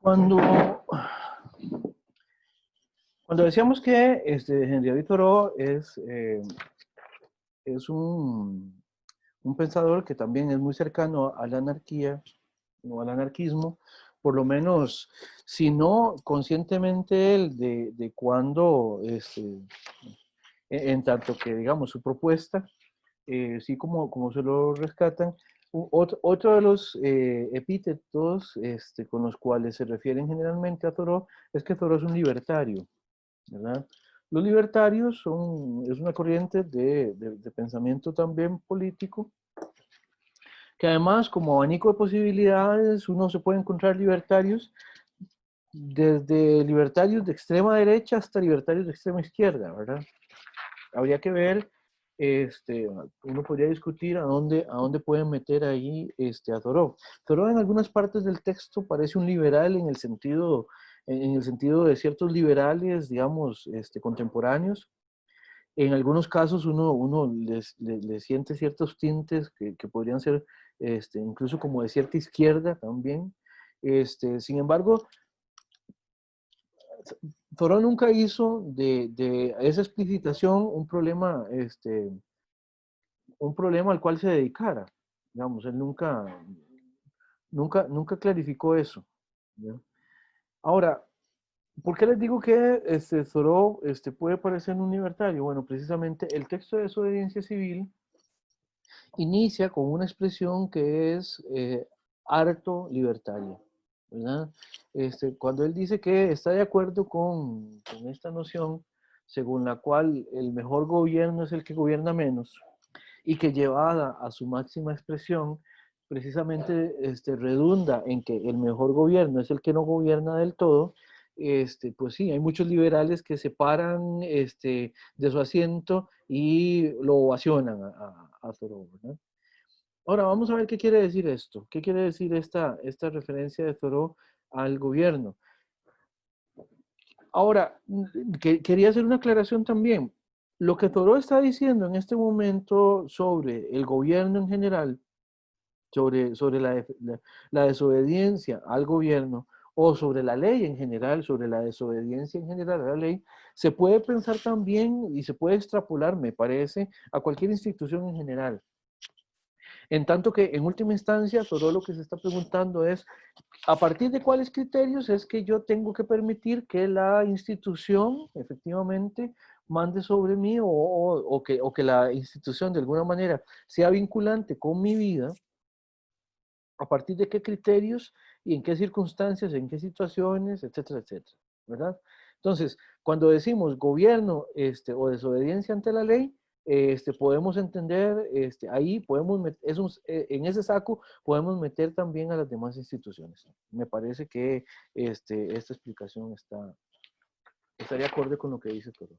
Cuando, cuando decíamos que Henri David Thoreau es un pensador que también es muy cercano a la anarquía o al anarquismo, por lo menos, si no conscientemente él de cuando, en tanto que, digamos, su propuesta, sí como se lo rescatan, otro de los epítetos con los cuales se refieren generalmente a Thoreau es que Thoreau es un libertario, ¿verdad? Los libertarios es una corriente de pensamiento también político, que además como abanico de posibilidades uno se puede encontrar libertarios desde libertarios de extrema derecha hasta libertarios de extrema izquierda, ¿verdad? Habría que ver, uno podría discutir a dónde pueden meter ahí a Thoreau. Thoreau en algunas partes del texto parece un liberal en el sentido de ciertos liberales, digamos, contemporáneos. En algunos casos uno le siente ciertos tintes que podrían ser incluso como de cierta izquierda también. Sin embargo, Thoreau nunca hizo de esa explicitación un problema al cual se dedicara. Digamos, él nunca clarificó eso, ¿ya? Ahora, ¿por qué les digo que Thoreau puede parecer un libertario? Bueno, precisamente el texto de desobediencia civil inicia con una expresión que es harto libertaria, ¿verdad? Cuando él dice que está de acuerdo con esta noción según la cual el mejor gobierno es el que gobierna menos, y que llevada a su máxima expresión, precisamente redunda en que el mejor gobierno es el que no gobierna del todo. Pues sí, hay muchos liberales que se paran de su asiento y lo ovacionan a Thoreau, ¿verdad? Ahora, vamos a ver qué quiere decir esto. ¿Qué quiere decir esta referencia de Thoreau al gobierno? Ahora, quería hacer una aclaración también. Lo que Thoreau está diciendo en este momento sobre el gobierno en general, sobre la desobediencia al gobierno, o sobre la ley en general, sobre la desobediencia en general a la ley, se puede pensar también y se puede extrapolar, me parece, a cualquier institución en general. En tanto que, en última instancia, Thoreau lo que se está preguntando es, ¿a partir de cuáles criterios es que yo tengo que permitir que la institución, efectivamente, mande sobre mí o que la institución de alguna manera sea vinculante con mi vida? ¿A partir de qué criterios y en qué circunstancias, en qué situaciones, etcétera, etcétera? ¿Verdad? Entonces, cuando decimos gobierno o desobediencia ante la ley, podemos entender, ahí podemos en ese saco podemos meter también a las demás instituciones. Me parece que esta explicación estaría acorde con lo que dice todo.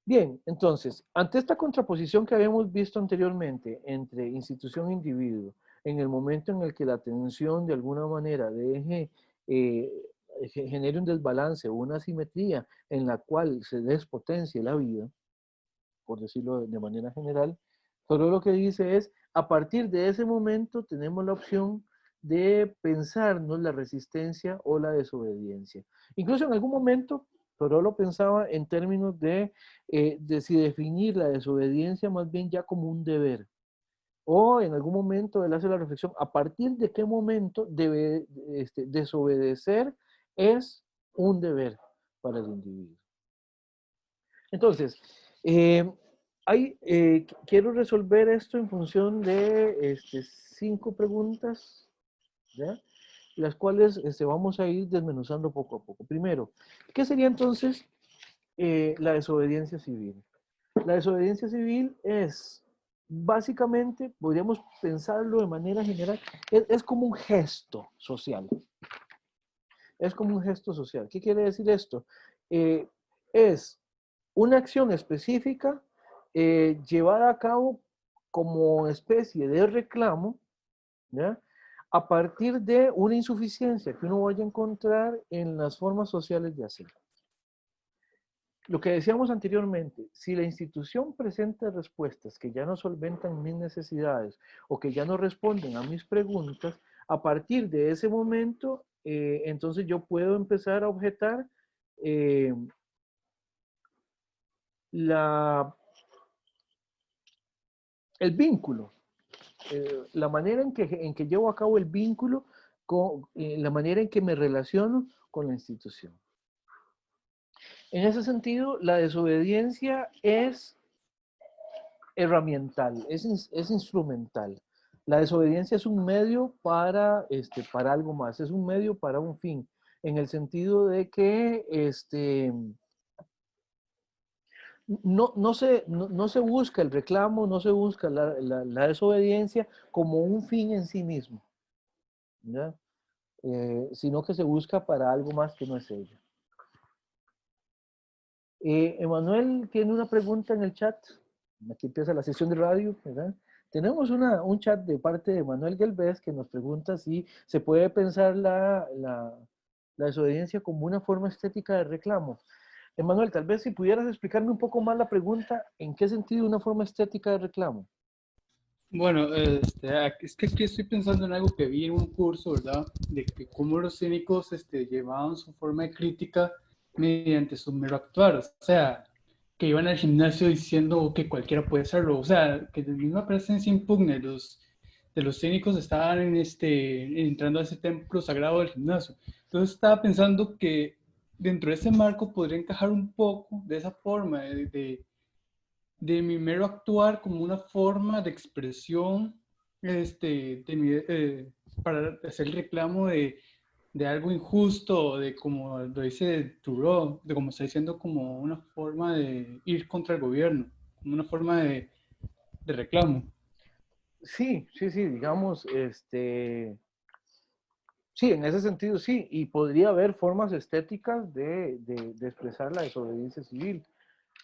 Bien, entonces, ante esta contraposición que habíamos visto anteriormente entre institución e individuo, en el momento en el que la tensión de alguna manera eh, genere un desbalance o una asimetría en la cual se despotencie la vida, por decirlo de manera general, solo lo que dice es, a partir de ese momento tenemos la opción de pensarnos la resistencia o la desobediencia. Incluso en algún momento, Thoreau lo pensaba en términos de si definir la desobediencia más bien ya como un deber. O en algún momento él hace la reflexión, ¿a partir de qué momento desobedecer es un deber para el individuo? Entonces, eh, quiero resolver esto en función de 5 preguntas, ¿ya? Las cuales vamos a ir desmenuzando poco a poco. Primero, ¿qué sería entonces la desobediencia civil? La desobediencia civil es, básicamente, podríamos pensarlo de manera general, es como un gesto social. Es como un gesto social. ¿Qué quiere decir esto? Eh, es una acción específica llevada a cabo como especie de reclamo, ¿ya? A partir de una insuficiencia que uno vaya a encontrar en las formas sociales de hacer. Lo que decíamos anteriormente, si la institución presenta respuestas que ya no solventan mis necesidades o que ya no responden a mis preguntas, a partir de ese momento entonces yo puedo empezar a objetar eh, la, el vínculo, la manera en que llevo a cabo el vínculo, con, la manera en que me relaciono con la institución. En ese sentido, la desobediencia es herramiental, es instrumental. La desobediencia es un medio para algo más, es un medio para un fin, en el sentido de que no se busca el reclamo, no se busca la desobediencia como un fin en sí mismo, ¿ya? Sino que se busca para algo más que no es ello. Emanuel tiene una pregunta en el chat. Aquí empieza la sesión de radio, ¿verdad? Tenemos un chat de parte de Manuel Gelbez que nos pregunta si se puede pensar la desobediencia como una forma estética de reclamo. Emanuel, tal vez si pudieras explicarme un poco más la pregunta, ¿en qué sentido una forma estética de reclamo? Bueno, es que aquí estoy pensando en algo que vi en un curso, ¿verdad? De que cómo los cínicos llevaban su forma de crítica mediante su mero actuar. O sea, que iban al gimnasio diciendo que cualquiera puede hacerlo. O sea, que de misma presencia impugna de los cínicos estaban entrando a ese templo sagrado del gimnasio. Entonces estaba pensando que dentro de ese marco podría encajar un poco de esa forma de mi mero actuar como una forma de expresión para hacer el reclamo de algo injusto, de como lo dice Thoreau, de como está diciendo, como una forma de ir contra el gobierno, como una forma de reclamo. Sí, sí, sí, digamos, sí, en ese sentido sí, y podría haber formas estéticas de expresar la desobediencia civil.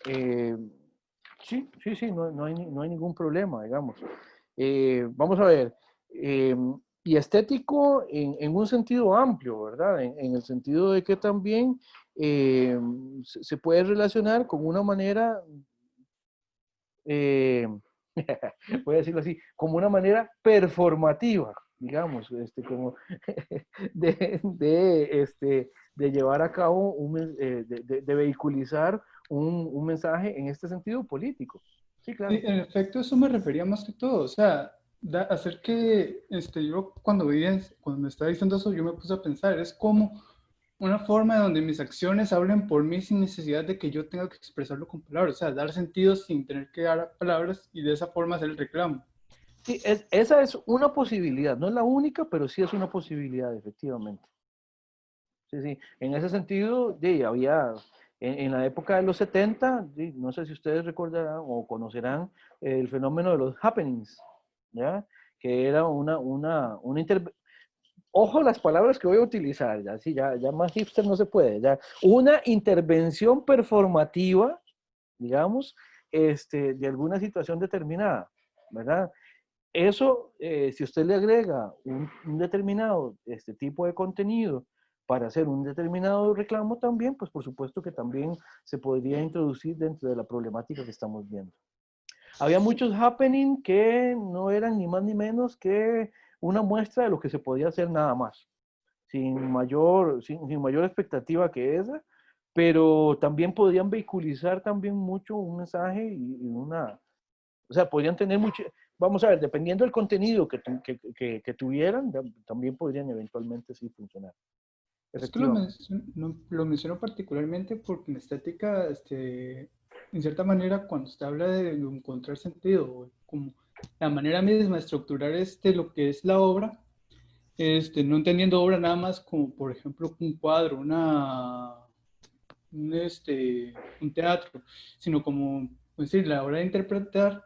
Eh, sí, sí, sí, no hay ningún problema, digamos. Vamos a ver, eh, y estético en un sentido amplio, ¿verdad? En el sentido de que también se puede relacionar con una manera, eh, voy a decirlo así, como una manera performativa, digamos, como de llevar a cabo, de vehiculizar un mensaje en este sentido político. Sí, Sí, claro. en efecto, eso me refería más que todo, o sea, hacer que yo cuando me estaba diciendo eso, yo me puse a pensar, es como una forma donde mis acciones hablen por mí sin necesidad de que yo tenga que expresarlo con palabras, o sea, dar sentido sin tener que dar palabras y de esa forma hacer el reclamo. Sí, esa es una posibilidad, no es la única, pero sí es una posibilidad, efectivamente. Sí, sí. En ese sentido, había, en la época de los 70, no sé si ustedes recordarán o conocerán el fenómeno de los happenings, ¿ya? Que era una intervención. Ojo las palabras que voy a utilizar, ya, sí, ya más hipster no se puede, ya. Una intervención performativa, digamos, de alguna situación determinada, ¿verdad? Eso, si usted le agrega un determinado tipo de contenido para hacer un determinado reclamo también, pues por supuesto que también se podría introducir dentro de la problemática que estamos viendo. Había muchos happening que no eran ni más ni menos que una muestra de lo que se podía hacer nada más, sin mayor expectativa que esa, pero también podían vehiculizar también mucho un mensaje y una, o sea, podrían tener mucho, vamos a ver, dependiendo del contenido que tuvieran, también podrían eventualmente sí funcionar, Es que efectivamente. lo menciono particularmente porque en estética, en cierta manera, cuando se habla de encontrar sentido, como la manera misma de estructurar lo que es la obra, no entendiendo obra nada más como, por ejemplo, un cuadro, un teatro, sino como, pues decir, la hora de interpretar,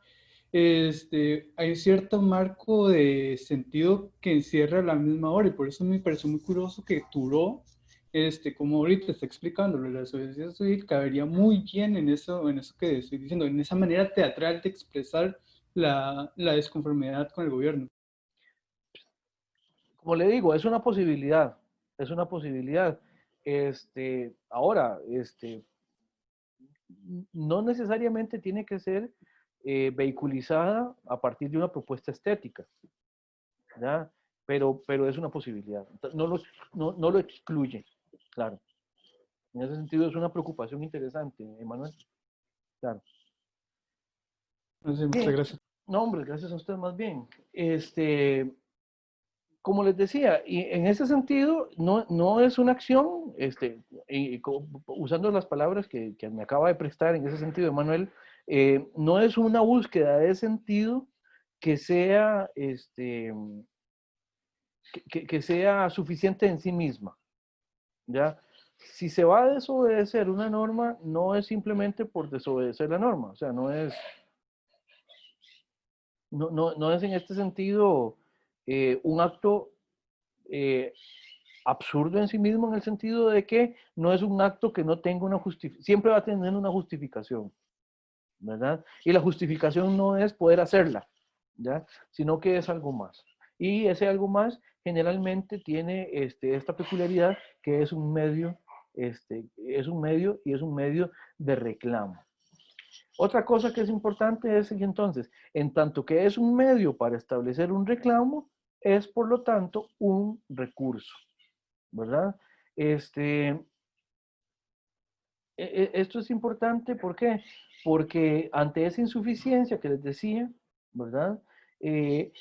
hay cierto marco de sentido que encierra la misma obra y por eso me pareció muy curioso que Thoreau, como ahorita está explicándolo, la desobediencia civil cabería muy bien en eso que estoy diciendo, en esa manera teatral de expresar la desconformidad con el gobierno. Como le digo, es una posibilidad, es una posibilidad. Ahora, no necesariamente tiene que ser vehiculizada a partir de una propuesta estética, ¿ya? pero es una posibilidad. No lo excluye, claro. En ese sentido es una preocupación interesante, Emanuel. Claro. Sí, muchas Bien. gracias. No, hombre, gracias a usted más bien. Como les decía, y en ese sentido, no es una acción, usando las palabras que me acaba de prestar en ese sentido, Emanuel, no es una búsqueda de sentido que sea, que sea suficiente en sí misma, ¿ya? Si se va a desobedecer una norma, no es simplemente por desobedecer la norma, o sea, no es en este sentido un acto absurdo en sí mismo, en el sentido de que no es un acto que no tenga una justificación, siempre va a tener una justificación, ¿verdad? Y la justificación no es poder hacerla, ¿ya? Sino que es algo más. Y ese algo más generalmente tiene esta peculiaridad que es un medio, es un medio y es un medio de reclamo. Otra cosa que es importante es que entonces, en tanto que es un medio para establecer un reclamo, es por lo tanto un recurso, ¿verdad? Esto es importante, ¿por qué? Porque ante esa insuficiencia que les decía, ¿verdad? Eh,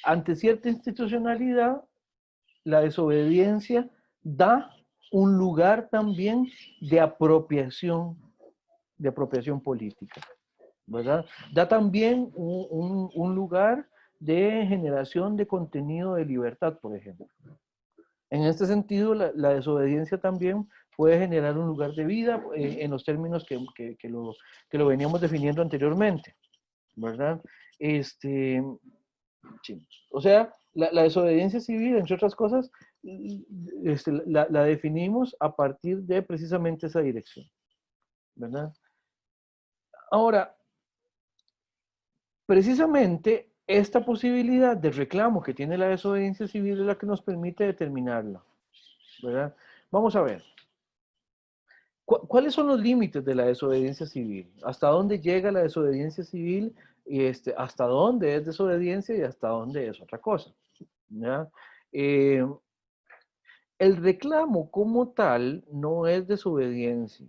ante cierta institucionalidad, la desobediencia da un lugar también de apropiación política, ¿verdad? Da también un lugar de generación de contenido de libertad, por ejemplo. En este sentido, la desobediencia también puede generar un lugar de vida en los términos que lo veníamos definiendo anteriormente, ¿verdad? Sí. O sea, la desobediencia civil, entre otras cosas, la definimos a partir de precisamente esa dirección, ¿verdad? Ahora, precisamente esta posibilidad de reclamo que tiene la desobediencia civil es la que nos permite determinarla, ¿verdad? Vamos a ver. ¿Cuáles son los límites de la desobediencia civil? ¿Hasta dónde llega la desobediencia civil? Y hasta dónde es desobediencia y hasta dónde es otra cosa, ¿ya? Eh, el reclamo como tal no es desobediencia.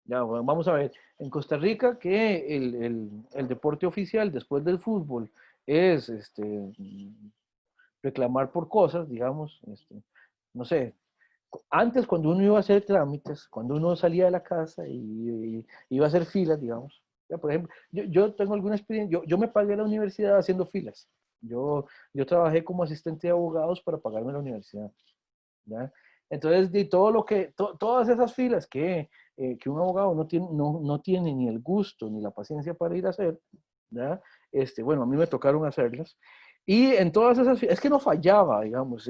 Ya, bueno, vamos a ver, en Costa Rica que el deporte oficial después del fútbol es reclamar por cosas, digamos, no sé, antes cuando uno iba a hacer trámites, cuando uno salía de la casa y iba a hacer filas, digamos, ya, por ejemplo, yo tengo alguna experiencia, yo me pagué la universidad haciendo filas, yo trabajé como asistente de abogados para pagarme la universidad, ¿ya? Entonces, de todo todas esas filas que un abogado no tiene ni el gusto ni la paciencia para ir a hacer, ¿ya? Bueno, a mí me tocaron hacerlas. Y en todas esas filas, es que no fallaba, digamos,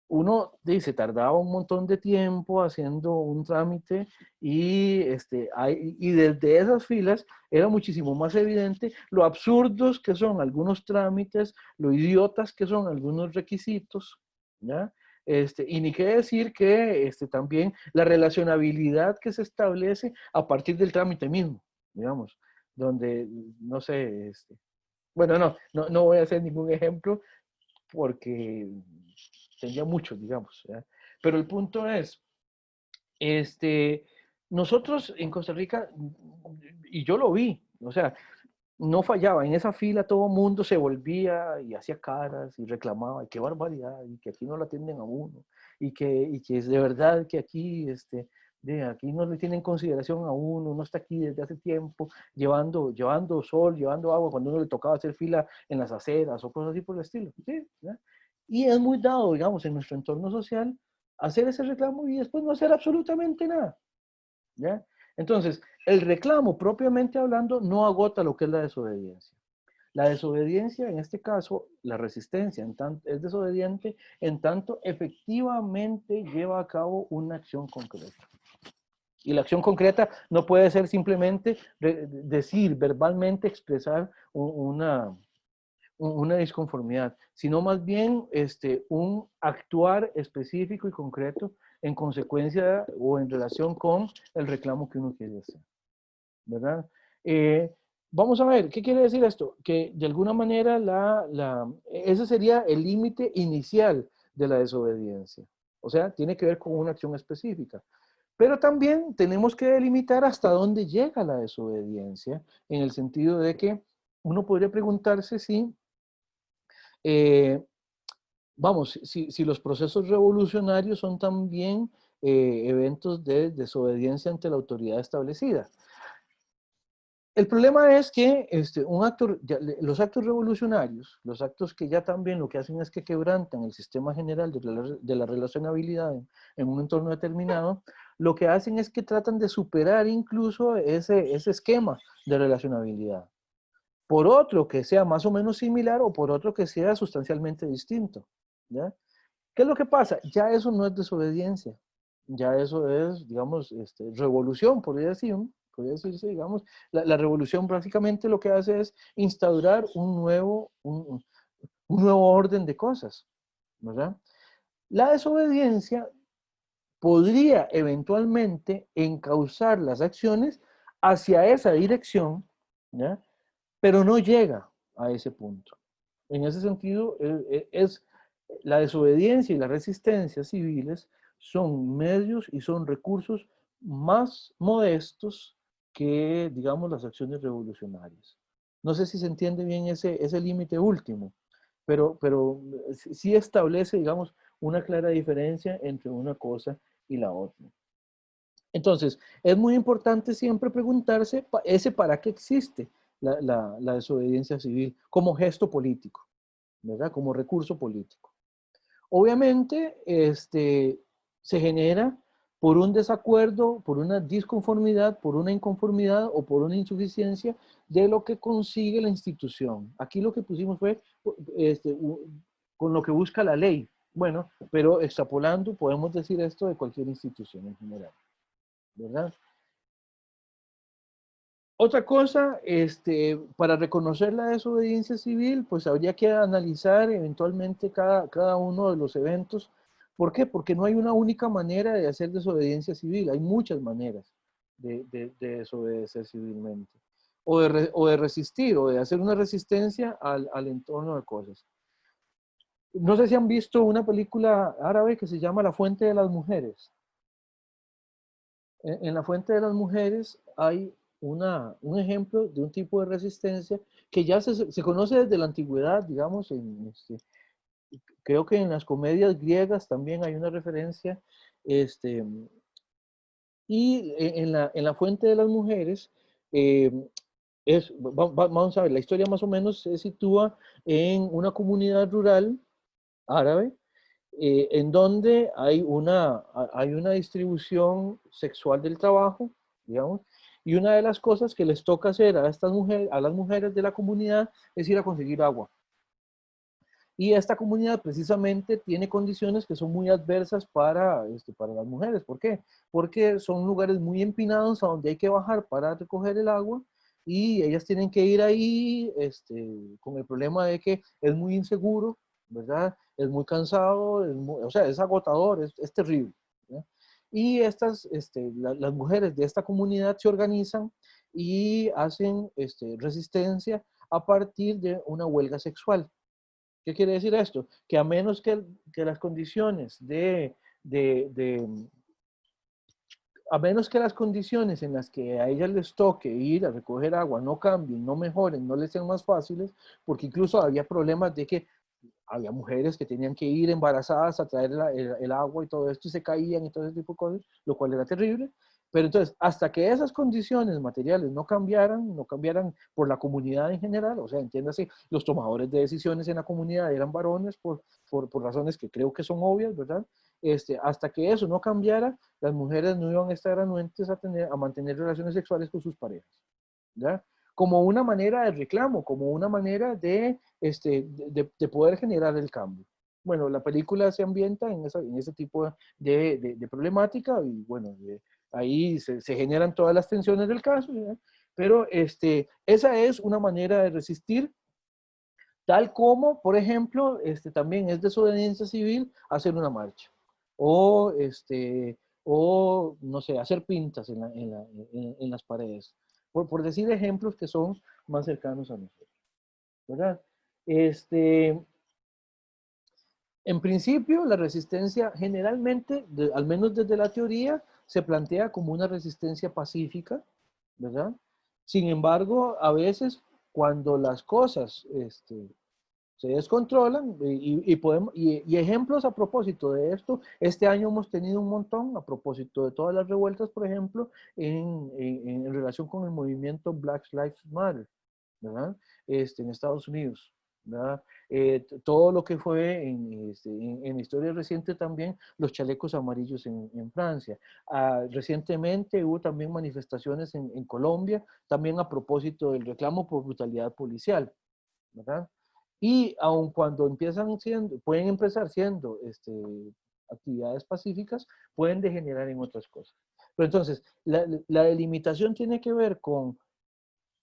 uno dice, tardaba un montón de tiempo haciendo un trámite y desde esas filas era muchísimo más evidente lo absurdos que son algunos trámites, lo idiotas que son algunos requisitos, ¿ya? Y ni qué decir que también la relacionabilidad que se establece a partir del trámite mismo, digamos, donde, no sé, bueno, no voy a hacer ningún ejemplo porque tendría muchos, digamos, ¿ya? Pero el punto es, nosotros en Costa Rica, y yo lo vi, o sea, no fallaba, en esa fila todo el mundo se volvía y hacía caras y reclamaba, y qué barbaridad, y que aquí no lo atienden a uno, y que es de verdad que aquí, aquí no le tienen consideración a uno, uno está aquí desde hace tiempo, llevando sol, llevando agua, cuando uno le tocaba hacer fila en las aceras o cosas así por el estilo, ¿sí? ¿Ya? Y es muy dado, digamos, en nuestro entorno social, hacer ese reclamo y después no hacer absolutamente nada, ¿ya? Entonces, el reclamo propiamente hablando no agota lo que es la desobediencia. La desobediencia, en este caso, la resistencia es desobediente en tanto efectivamente lleva a cabo una acción concreta. Y la acción concreta no puede ser simplemente decir, verbalmente expresar una disconformidad, sino más bien un actuar específico y concreto en consecuencia o en relación con el reclamo que uno quiere hacer, ¿verdad? Vamos a ver, ¿qué quiere decir esto? Que de alguna manera ese sería el límite inicial de la desobediencia. O sea, tiene que ver con una acción específica. Pero también tenemos que delimitar hasta dónde llega la desobediencia, en el sentido de que uno podría preguntarse si, eh, vamos, si los procesos revolucionarios son también eventos de desobediencia ante la autoridad establecida. El problema es que los actos revolucionarios, los actos que ya también lo que hacen es que quebrantan el sistema general de la relacionabilidad en un entorno determinado, lo que hacen es que tratan de superar incluso ese esquema de relacionabilidad, por otro que sea más o menos similar o por otro que sea sustancialmente distinto, ¿ya? ¿Qué es lo que pasa? Ya eso no es desobediencia, ya eso es, digamos, revolución, podría decirse, digamos. La revolución básicamente lo que hace es instaurar un nuevo orden de cosas, ¿verdad? La desobediencia podría eventualmente encauzar las acciones hacia esa dirección, ¿ya? Pero no llega a ese punto. En ese sentido, la desobediencia y la resistencia civiles son medios y son recursos más modestos que, digamos, las acciones revolucionarias. No sé si se entiende bien ese límite último, pero sí establece, digamos, una clara diferencia entre una cosa y la otra. Entonces, es muy importante siempre preguntarse ese para qué existe la desobediencia civil como gesto político, ¿verdad? Como recurso político. Obviamente, se genera por un desacuerdo, por una disconformidad, por una inconformidad o por una insuficiencia de lo que consigue la institución. Aquí lo que pusimos fue con lo que busca la ley. Bueno, pero extrapolando, podemos decir esto de cualquier institución en general, ¿verdad? Otra cosa, para reconocer la desobediencia civil, pues habría que analizar eventualmente cada uno de los eventos. ¿Por qué? Porque no hay una única manera de hacer desobediencia civil, hay muchas maneras de desobedecer civilmente. O de resistir, o de hacer una resistencia al entorno de cosas. No sé si han visto una película árabe que se llama La Fuente de las Mujeres. En la Fuente de las Mujeres hay un ejemplo de un tipo de resistencia que ya se conoce desde la antigüedad, digamos, creo que en las comedias griegas también hay una referencia, este, y en la Fuente de las Mujeres, eh, vamos a ver, la historia más o menos se sitúa en una comunidad rural árabe, en donde hay una distribución sexual del trabajo, digamos, y una de las cosas que les toca hacer a estas mujeres, a las mujeres de la comunidad, es ir a conseguir agua. Y esta comunidad precisamente tiene condiciones que son muy adversas para las mujeres. ¿Por qué? Porque son lugares muy empinados a donde hay que bajar para recoger el agua y ellas tienen que ir ahí con el problema de que es muy inseguro, ¿verdad? Es muy cansado, o sea, es agotador, es terrible, ¿verdad? Y las mujeres de esta comunidad se organizan y hacen resistencia a partir de una huelga sexual. ¿Qué quiere decir esto? Que a menos que las condiciones a menos que las condiciones en las que a ellas les toque ir a recoger agua no cambien, no mejoren, no les sean más fáciles, porque incluso había problemas de que había mujeres que tenían que ir embarazadas a traer el agua y todo esto y se caían y todo ese tipo de cosas, lo cual era terrible. Pero entonces, hasta que esas condiciones materiales no cambiaran por la comunidad en general, o sea, entiéndase, los tomadores de decisiones en la comunidad eran varones por razones que creo que son obvias, ¿verdad? Hasta que eso no cambiara, las mujeres no iban a estar anuentes a mantener relaciones sexuales con sus parejas, ¿ya? Como una manera de reclamo, como una manera de poder generar el cambio. Bueno, la película se ambienta en ese tipo de problemática y bueno, ahí se generan todas las tensiones del caso, ¿ya? Pero esa es una manera de resistir, tal como, por ejemplo, también es desobediencia civil hacer una marcha o, no sé, hacer pintas en las paredes. por decir ejemplos que son más cercanos a nosotros, ¿verdad? Este, en principio, la resistencia generalmente, al menos desde la teoría, se plantea como una resistencia pacífica, ¿verdad? Sin embargo, a veces cuando las cosas se descontrolan, y ejemplos a propósito de esto, este año hemos tenido un montón, a propósito de todas las revueltas, por ejemplo, en relación con el movimiento Black Lives Matter, ¿verdad? En Estados Unidos, ¿verdad? Todo lo que fue en historia reciente también, los chalecos amarillos en Francia. Recientemente hubo también manifestaciones en Colombia, también a propósito del reclamo por brutalidad policial, ¿verdad? Y aun cuando pueden empezar siendo actividades pacíficas, pueden degenerar en otras cosas. Pero entonces, la delimitación tiene que ver con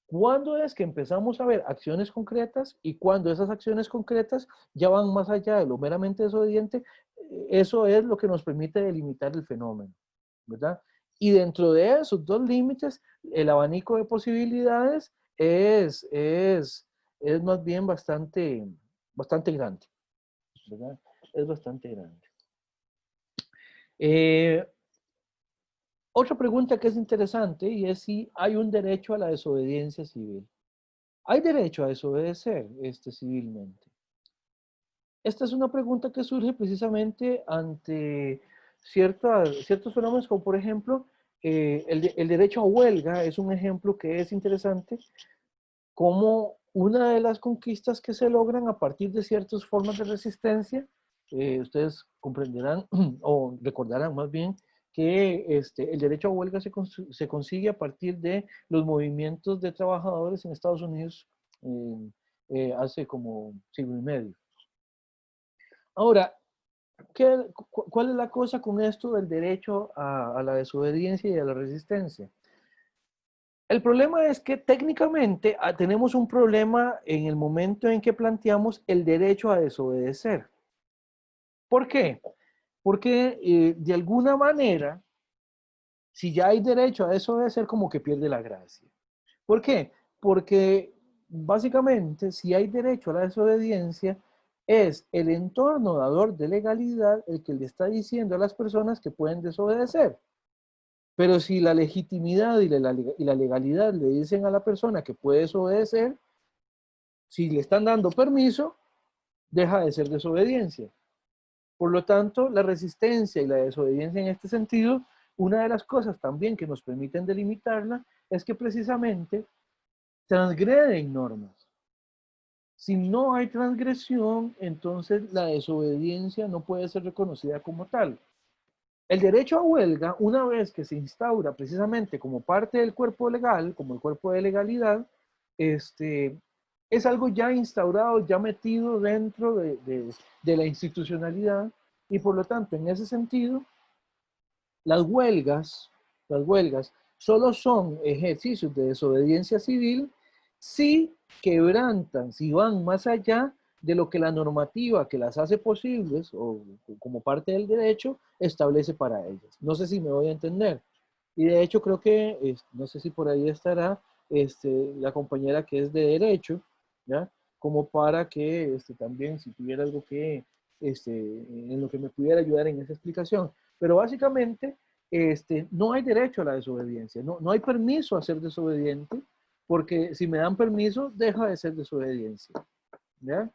cuándo es que empezamos a ver acciones concretas y cuando esas acciones concretas ya van más allá de lo meramente desobediente. Eso es lo que nos permite delimitar el fenómeno, ¿verdad? Y dentro de esos dos límites, el abanico de posibilidades es más bien bastante grande, ¿verdad? Es bastante grande. Otra pregunta que es interesante y es si hay un derecho a la desobediencia civil. ¿Hay derecho a desobedecer civilmente? Esta es una pregunta que surge precisamente ante ciertos fenómenos como por ejemplo el derecho a huelga es un ejemplo que es interesante como una de las conquistas que se logran a partir de ciertas formas de resistencia. Ustedes comprenderán o recordarán más bien que el derecho a huelga se consigue a partir de los movimientos de trabajadores en Estados Unidos hace como siglo y medio. Ahora, ¿cuál es la cosa con esto del derecho a la desobediencia y a la resistencia? El problema es que técnicamente tenemos un problema en el momento en que planteamos el derecho a desobedecer. ¿Por qué? Porque de alguna manera, si ya hay derecho a desobedecer, como que pierde la gracia. ¿Por qué? Porque básicamente, si hay derecho a la desobediencia, es el entorno dador de legalidad el que le está diciendo a las personas que pueden desobedecer. Pero si la legitimidad y la legalidad le dicen a la persona que puede desobedecer, si le están dando permiso, deja de ser desobediencia. Por lo tanto, la resistencia y la desobediencia en este sentido, una de las cosas también que nos permiten delimitarla es que precisamente transgreden normas. Si no hay transgresión, entonces la desobediencia no puede ser reconocida como tal. El derecho a huelga, una vez que se instaura precisamente como parte del cuerpo legal, como el cuerpo de legalidad, es algo ya instaurado, ya metido dentro de la institucionalidad, y por lo tanto, en ese sentido, las huelgas solo son ejercicios de desobediencia civil si quebrantan, si van más allá de lo que la normativa que las hace posibles o como parte del derecho establece para ellas. No sé si me voy a entender. Y de hecho creo que, no sé si por ahí estará la compañera que es de derecho, ¿ya? Como para que también si tuviera algo que, en lo que me pudiera ayudar en esa explicación. Pero básicamente, no hay derecho a la desobediencia, no hay permiso a ser desobediente, porque si me dan permiso, deja de ser desobediencia. ¿Ya?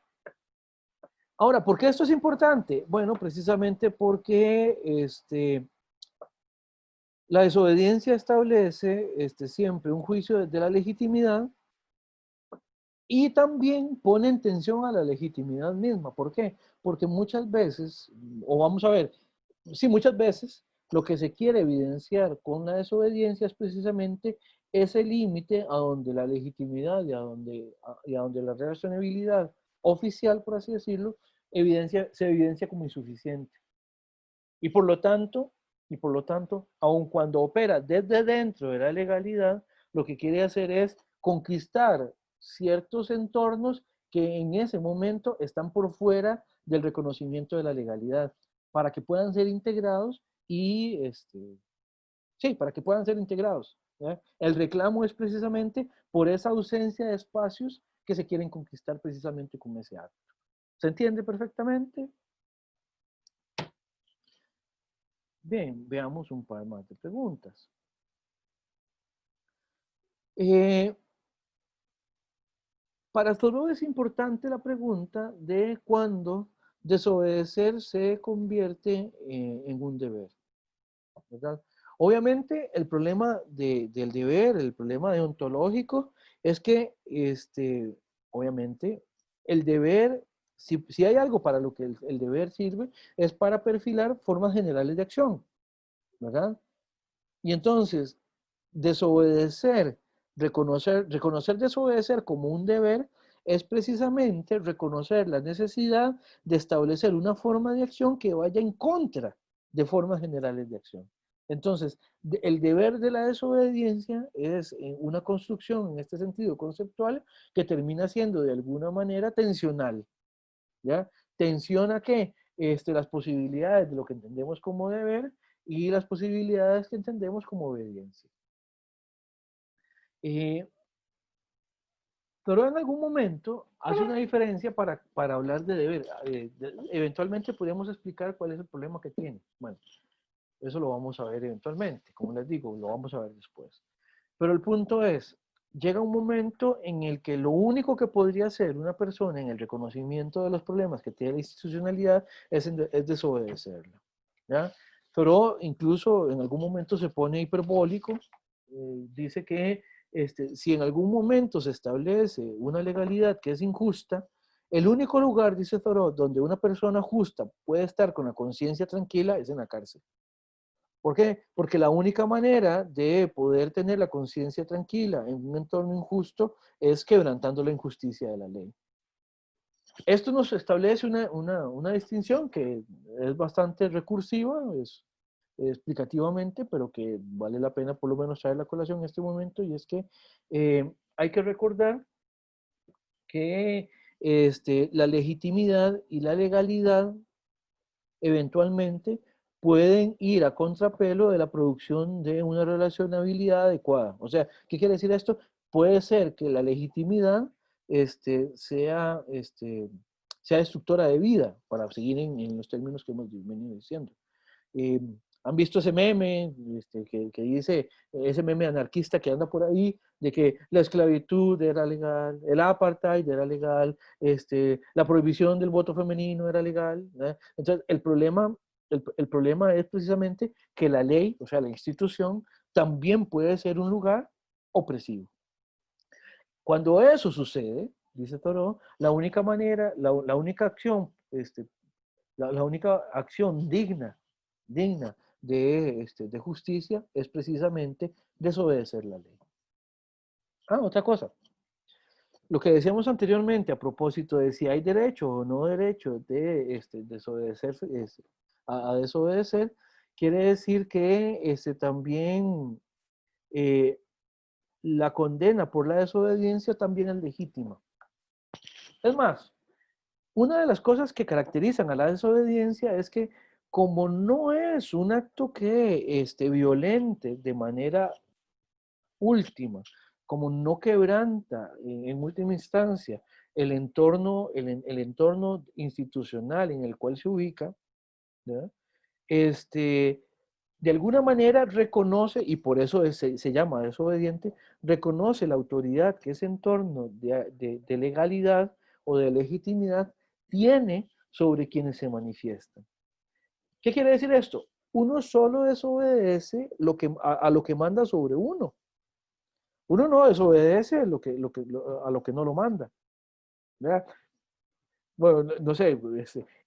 Ahora, ¿por qué esto es importante? Bueno, precisamente porque la desobediencia establece siempre un juicio desde la legitimidad y también pone en tensión a la legitimidad misma. ¿Por qué? Porque muchas veces, o vamos a ver, sí, muchas veces lo que se quiere evidenciar con la desobediencia es precisamente ese límite a donde la legitimidad y a donde la razonabilidad oficial, por así decirlo, se evidencia como insuficiente. Y por lo tanto, aun cuando opera desde dentro de la legalidad, lo que quiere hacer es conquistar ciertos entornos que en ese momento están por fuera del reconocimiento de la legalidad, para que puedan ser integrados y, sí, para que puedan ser integrados. ¿ya? El reclamo es precisamente por esa ausencia de espacios que se quieren conquistar precisamente con ese acto. ¿Se entiende perfectamente? Bien, veamos un par más de preguntas. Para Thoreau es importante la pregunta de cuándo desobedecer se convierte en un deber, ¿verdad? Obviamente el problema del deber, el problema deontológico, es que, obviamente, el deber, si hay algo para lo que el deber sirve, es para perfilar formas generales de acción, ¿verdad? Y entonces, desobedecer, reconocer desobedecer como un deber es precisamente reconocer la necesidad de establecer una forma de acción que vaya en contra de formas generales de acción. Entonces, el deber de la desobediencia es una construcción en este sentido conceptual que termina siendo de alguna manera tensional, ¿ya? Tensiona que las posibilidades de lo que entendemos como deber y las posibilidades que entendemos como obediencia. Pero en algún momento hace una diferencia para hablar de deber. Eventualmente podríamos explicar cuál es el problema que tiene. Bueno, eso lo vamos a ver eventualmente. Como les digo, lo vamos a ver después. Pero el punto es, llega un momento en el que lo único que podría hacer una persona en el reconocimiento de los problemas que tiene la institucionalidad es desobedecerla, ¿ya? Pero incluso en algún momento se pone hiperbólico, dice que si en algún momento se establece una legalidad que es injusta, el único lugar, dice Thoreau, donde una persona justa puede estar con la conciencia tranquila es en la cárcel. ¿Por qué? Porque la única manera de poder tener la conciencia tranquila en un entorno injusto es quebrantando la injusticia de la ley. Esto nos establece una distinción que es bastante recursiva, explicativamente, pero que vale la pena por lo menos traer la colación en este momento, y es que hay que recordar que la legitimidad y la legalidad eventualmente pueden ir a contrapelo de la producción de una relacionabilidad adecuada. O sea, ¿qué quiere decir esto? Puede ser que la legitimidad sea destructora de vida, para seguir en los términos que hemos venido diciendo. Eh, ¿Han visto ese meme que dice, ese meme anarquista que anda por ahí, de que la esclavitud era legal, el apartheid era legal, la prohibición del voto femenino era legal, ¿eh? Entonces, el problema es precisamente que la ley, o sea, la institución, también puede ser un lugar opresivo. Cuando eso sucede, dice Thoreau, la única manera, la única acción, la única acción digna de justicia es precisamente desobedecer la ley. Ah, otra cosa. Lo que decíamos anteriormente a propósito de si hay derecho o no derecho de desobedecer, a desobedecer, quiere decir que también la condena por la desobediencia también es legítima. Es más, una de las cosas que caracterizan a la desobediencia es que como no es un acto que violente de manera última, como no quebranta en última instancia el entorno, el entorno institucional en el cual se ubica, ¿ya? De alguna manera reconoce, y por eso se llama desobediente, reconoce la autoridad que ese entorno de legalidad o de legitimidad tiene sobre quienes se manifiestan. ¿Qué quiere decir esto? Uno solo desobedece a lo que manda sobre uno. Uno no desobedece a lo que no lo manda, ¿verdad? Bueno, no sé,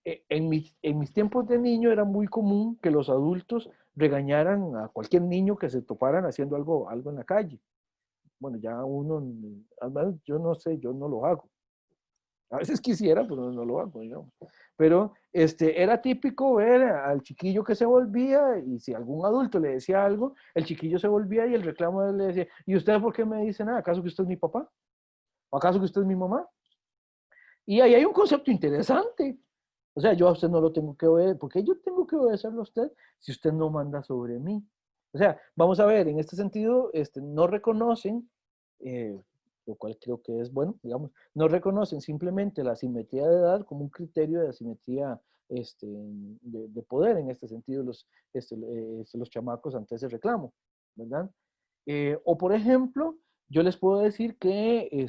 en mis tiempos de niño era muy común que los adultos regañaran a cualquier niño que se toparan haciendo algo en la calle. Bueno, ya uno, al menos yo no sé, yo no lo hago. A veces quisiera, pero no lo hago, digamos. Pero era típico ver al chiquillo que se volvía, y si algún adulto le decía algo, el chiquillo se volvía y el reclamo de él le decía, ¿y usted por qué me dice nada? ¿Acaso que usted es mi papá? ¿O acaso que usted es mi mamá? Y ahí hay un concepto interesante. O sea, yo a usted no lo tengo que obedecer. ¿Por qué yo tengo que obedecerle a usted si usted no manda sobre mí? O sea, vamos a ver, en este sentido, no reconocen, lo cual creo que es bueno, digamos, no reconocen simplemente la asimetría de edad como un criterio de asimetría de poder, en este sentido, los chamacos ante ese reclamo, ¿verdad? O por ejemplo, yo les puedo decir que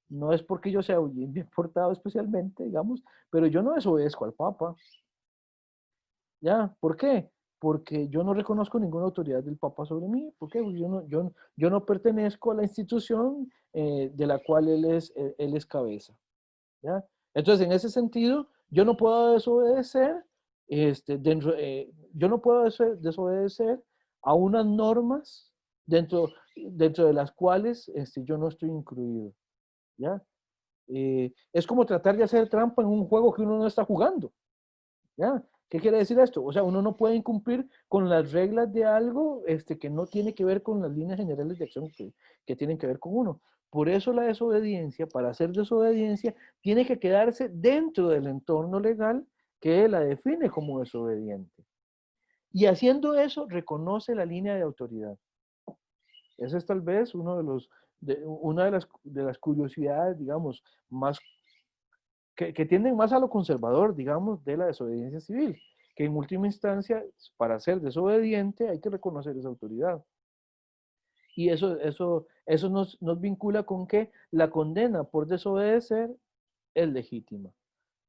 no es porque yo sea bien portado especialmente, digamos, pero yo no desobedezco al Papa. ¿Ya? ¿Por qué? Porque yo no reconozco ninguna autoridad del Papa sobre mí. ¿Por qué? Porque yo no pertenezco a la institución de la cual él es cabeza. ¿Ya? Entonces, en ese sentido, yo no puedo desobedecer, yo no puedo desobedecer a unas normas dentro de las cuales yo no estoy incluido. ¿Ya? Es como tratar de hacer trampa en un juego que uno no está jugando. ¿Ya? ¿Qué quiere decir esto? O sea, uno no puede incumplir con las reglas de algo que no tiene que ver con las líneas generales de acción que tienen que ver con uno. Por eso la desobediencia, para hacer desobediencia, tiene que quedarse dentro del entorno legal que la define como desobediente. Y haciendo eso, reconoce la línea de autoridad. Ese es tal vez una de las curiosidades, digamos, más que tienden más a lo conservador, digamos, de la desobediencia civil, que en última instancia, para ser desobediente hay que reconocer esa autoridad. Y eso nos vincula con que la condena por desobedecer es legítima.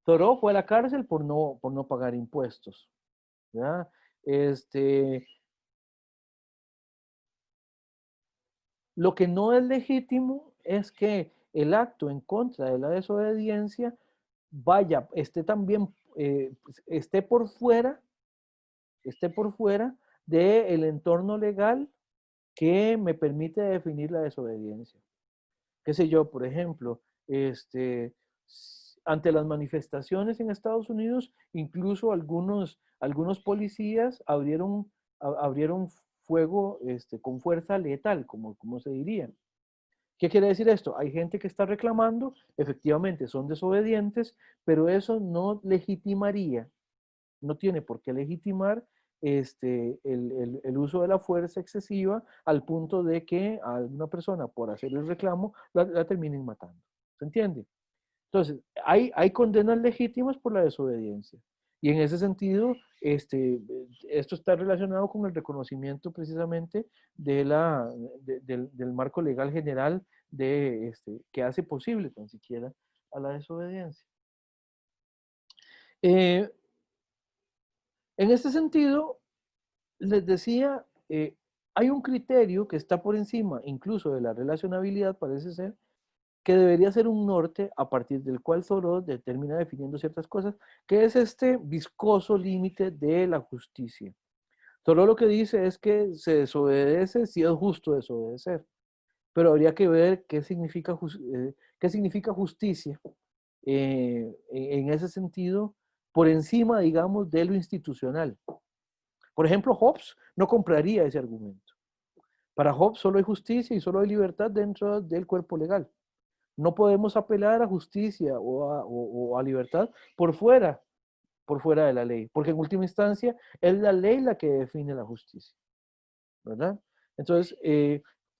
Thoreau fue a la cárcel por no pagar impuestos. ¿Ya? Lo que no es legítimo es que el acto en contra de la desobediencia esté también, esté por fuera del entorno legal que me permite definir la desobediencia. Qué sé yo, por ejemplo, ante las manifestaciones en Estados Unidos, incluso algunos policías abrieron fuego con fuerza letal, como se diría. ¿Qué quiere decir esto? Hay gente que está reclamando, efectivamente son desobedientes, pero eso no legitimaría, no tiene por qué legitimar el uso de la fuerza excesiva al punto de que a una persona por hacer el reclamo la terminen matando. ¿Se entiende? Entonces, hay condenas legítimas por la desobediencia. Y en ese sentido, esto está relacionado con el reconocimiento precisamente del marco legal general que hace posible tan siquiera a la desobediencia. En este sentido, les decía, hay un criterio que está por encima incluso de la relacionabilidad, parece ser, que debería ser un norte a partir del cual Thoreau determina definiendo ciertas cosas, que es este viscoso límite de la justicia. Thoreau lo que dice es que se desobedece si es justo desobedecer, pero habría que ver qué significa justicia en ese sentido, por encima, digamos, de lo institucional. Por ejemplo, Hobbes no compraría ese argumento. Para Hobbes solo hay justicia y solo hay libertad dentro del cuerpo legal. No podemos apelar a justicia o a libertad por fuera de la ley, porque en última instancia es la ley la que define la justicia, ¿verdad? Entonces,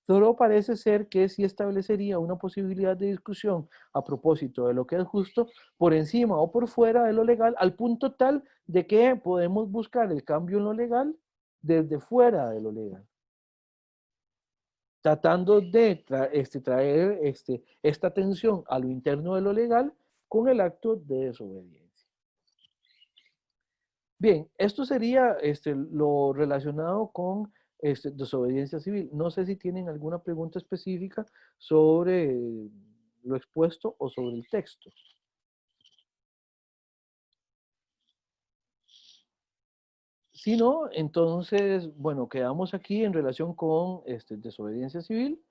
Thoreau parece ser que sí establecería una posibilidad de discusión a propósito de lo que es justo por encima o por fuera de lo legal, al punto tal de que podemos buscar el cambio en lo legal desde fuera de lo legal, tratando de traer esta tensión a lo interno de lo legal con el acto de desobediencia. Bien, esto sería lo relacionado con desobediencia civil. No sé si tienen alguna pregunta específica sobre lo expuesto o sobre el texto. Si no, entonces, bueno, quedamos aquí en relación con desobediencia civil.